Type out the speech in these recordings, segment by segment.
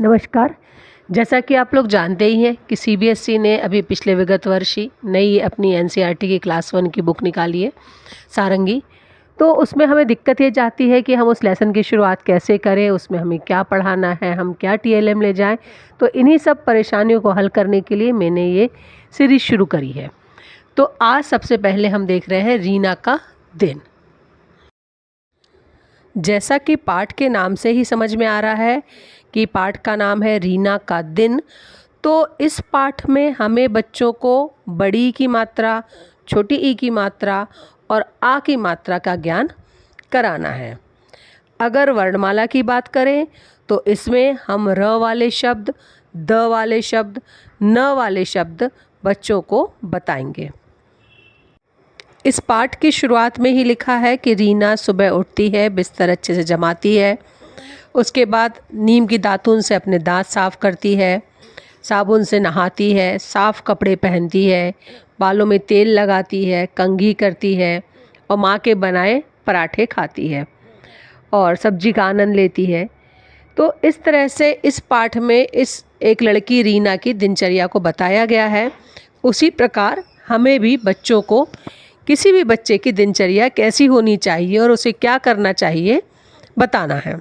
नमस्कार। जैसा कि आप लोग जानते ही हैं कि सीबीएसई ने अभी पिछले विगत वर्ष ही नई अपनी एनसीईआरटी की क्लास 1 की बुक निकाली है, सारंगी। तो उसमें हमें दिक्कत ये जाती है कि हम उस लेसन की शुरुआत कैसे करें, उसमें हमें क्या पढ़ाना है, हम क्या टीएलएम ले जाएँ। तो इन्हीं सब परेशानियों को हल करने के लिए मैंने ये सीरीज़ शुरू करी है। तो आज सबसे पहले हम देख रहे हैं रीना का दिन। जैसा कि पाठ के नाम से ही समझ में आ रहा है कि पाठ का नाम है रीना का दिन, तो इस पाठ में हमें बच्चों को बड़ी ई की मात्रा, छोटी ई की मात्रा और आ की मात्रा का ज्ञान कराना है। अगर वर्णमाला की बात करें तो इसमें हम र वाले शब्द, द वाले शब्द, न वाले शब्द बच्चों को बताएंगे। इस पाठ की शुरुआत में ही लिखा है कि रीना सुबह उठती है, बिस्तर अच्छे से जमाती है, उसके बाद नीम की दातुन से अपने दांत साफ़ करती है, साबुन से नहाती है, साफ़ कपड़े पहनती है, बालों में तेल लगाती है, कंघी करती है और माँ के बनाए पराठे खाती है और सब्जी का आनंद लेती है। तो इस तरह से इस पाठ में इस एक लड़की रीना की दिनचर्या को बताया गया है। उसी प्रकार हमें भी बच्चों को, किसी भी बच्चे की दिनचर्या कैसी होनी चाहिए और उसे क्या करना चाहिए बताना है।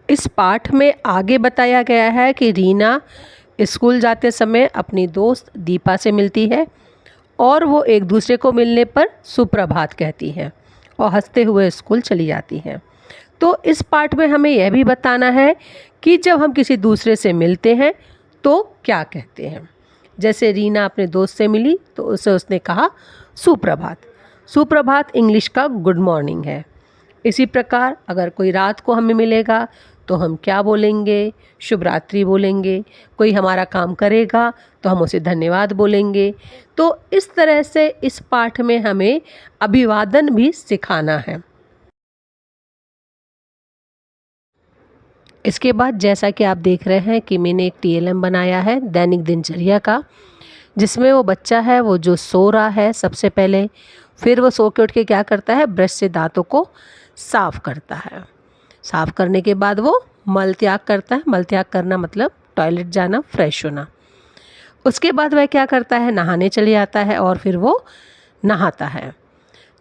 इस पाठ में आगे बताया गया है कि रीना स्कूल जाते समय अपनी दोस्त दीपा से मिलती है और वो एक दूसरे को मिलने पर सुप्रभात कहती हैं और हंसते हुए स्कूल चली जाती हैं। तो इस पाठ में हमें यह भी बताना है कि जब हम किसी दूसरे से मिलते हैं तो क्या कहते हैं। जैसे रीना अपने दोस्त से मिली तो उसे उसने कहा सुप्रभात। सुप्रभात इंग्लिश का गुड मॉर्निंग है। इसी प्रकार अगर कोई रात को हमें मिलेगा तो हम क्या बोलेंगे? शुभ रात्रि बोलेंगे। कोई हमारा काम करेगा तो हम उसे धन्यवाद बोलेंगे। तो इस तरह से इस पाठ में हमें अभिवादन भी सिखाना है। इसके बाद जैसा कि आप देख रहे हैं कि मैंने एक टीएलएम बनाया है दैनिक दिनचर्या का, जिसमें वो बच्चा है वो जो सो रहा है सबसे पहले, फिर वो सो के उठ के क्या करता है, ब्रश से दांतों को साफ़ करता है। साफ़ करने के बाद वो मल त्याग करता है। मल त्याग करना मतलब टॉयलेट जाना, फ्रेश होना। उसके बाद वह क्या करता है, नहाने चले जाता है और फिर वो नहाता है।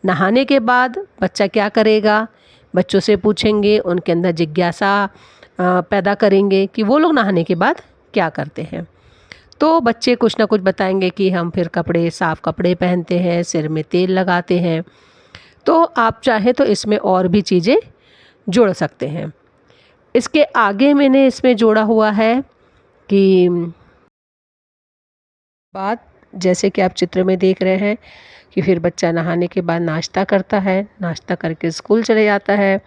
नहाने के बाद बच्चा क्या करेगा, बच्चों से पूछेंगे, उनके अंदर जिज्ञासा पैदा करेंगे कि वो लोग नहाने के बाद क्या करते हैं। तो बच्चे कुछ ना कुछ बताएंगे कि हम फिर साफ़ कपड़े पहनते हैं, सिर में तेल लगाते हैं। तो आप चाहें तो इसमें और भी चीज़ें जोड़ सकते हैं। इसके आगे मैंने इसमें जोड़ा हुआ है कि बात, जैसे कि आप चित्र में देख रहे हैं कि फिर बच्चा नहाने के बाद नाश्ता करता है, नाश्ता करके स्कूल चले जाता है,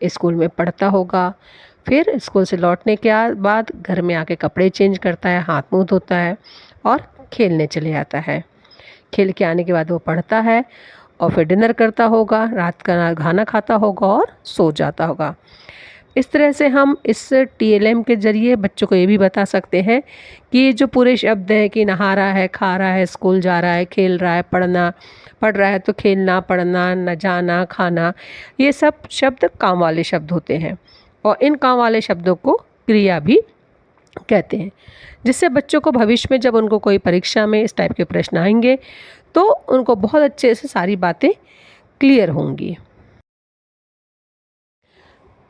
स्कूल में पढ़ता होगा, फिर स्कूल से लौटने के बाद घर में आके कपड़े चेंज करता है, हाथ मुंह धोता है और खेलने चले जाता है। खेल के आने के बाद वो पढ़ता है और फिर डिनर करता होगा, रात का खाना खाता होगा और सो जाता होगा। इस तरह से हम इस टीएलएम के ज़रिए बच्चों को ये भी बता सकते हैं कि ये जो पूरे शब्द हैं कि नहा रहा है, खा रहा है, स्कूल जा रहा है, खेल रहा है, पढ़ रहा है तो खेलना, पढ़ना, न जाना, खाना, ये सब शब्द काम वाले शब्द होते हैं और इन काम वाले शब्दों को क्रिया भी कहते हैं, जिससे बच्चों को भविष्य में जब उनको कोई परीक्षा में इस टाइप के प्रश्न आएंगे तो उनको बहुत अच्छे से सारी बातें क्लियर होंगी।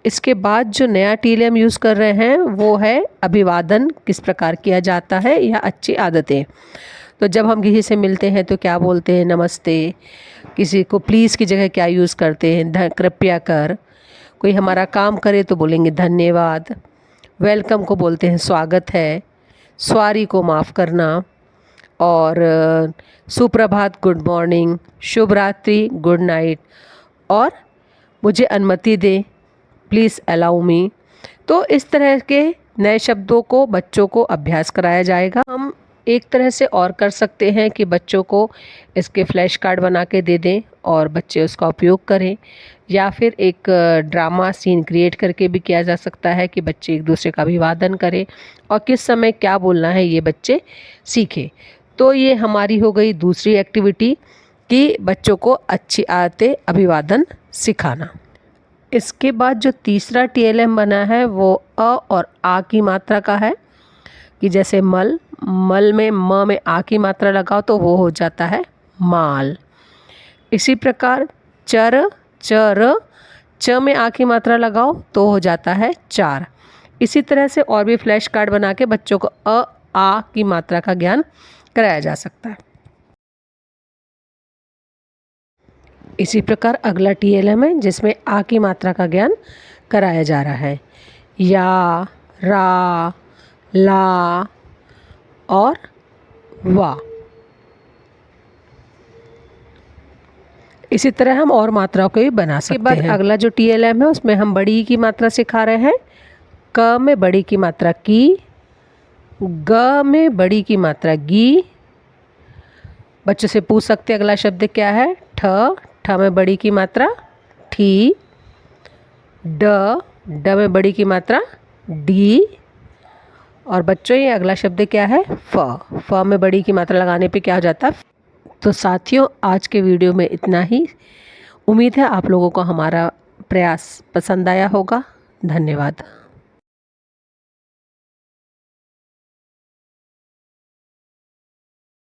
इसके बाद जो नया टीएलएम यूज़ कर रहे हैं वो है अभिवादन किस प्रकार किया जाता है या अच्छी आदतें। तो जब हम किसी से मिलते हैं तो क्या बोलते हैं, नमस्ते। किसी को प्लीज़ की जगह क्या यूज़ करते हैं, कृपया कर। कोई हमारा काम करे तो बोलेंगे धन्यवाद। वेलकम को बोलते हैं स्वागत है। सॉरी को माफ़ करना और सुप्रभात गुड मॉर्निंग, शुभ रात्रि गुड नाइट और मुझे अनुमति दें प्लीज़ अलाउ मी। तो इस तरह के नए शब्दों को बच्चों को अभ्यास कराया जाएगा। हम एक तरह से और कर सकते हैं कि बच्चों को इसके फ्लैश कार्ड बना के दे दें और बच्चे उसका उपयोग करें, या फिर एक ड्रामा सीन क्रिएट करके भी किया जा सकता है कि बच्चे एक दूसरे का अभिवादन करें और किस समय क्या बोलना है ये बच्चे सीखें। तो ये हमारी हो गई दूसरी एक्टिविटी कि बच्चों को अच्छी आदतें, अभिवादन सिखाना। इसके बाद जो तीसरा TLM बना है वो अ और आ की मात्रा का है, कि जैसे मल में म में आ की मात्रा लगाओ तो वो हो जाता है माल। इसी प्रकार चर च में आ की मात्रा लगाओ तो हो जाता है चार। इसी तरह से और भी फ्लैश कार्ड बना के बच्चों को अ आ की मात्रा का ज्ञान कराया जा सकता है। इसी प्रकार अगला TLM है जिसमें आ की मात्रा का ज्ञान कराया जा रहा है। या, रा, ला और वा। इसी तरह हम और मात्राओं को भी बना सकते हैं। इसके बाद अगला जो TLM है उसमें हम बड़ी की मात्रा सिखा रहे हैं। क में बड़ी की मात्रा की, ग में बड़ी की मात्रा गी। बच्चों से पूछ सकते हैं अगला शब्द क्या है। ठ में बड़ी की मात्रा ठी। ड में बड़ी की मात्रा डी। और बच्चों ये अगला शब्द क्या है। फ में बड़ी की मात्रा लगाने पे क्या हो जाता है। तो साथियों आज के वीडियो में इतना ही। उम्मीद है आप लोगों को हमारा प्रयास पसंद आया होगा। धन्यवाद।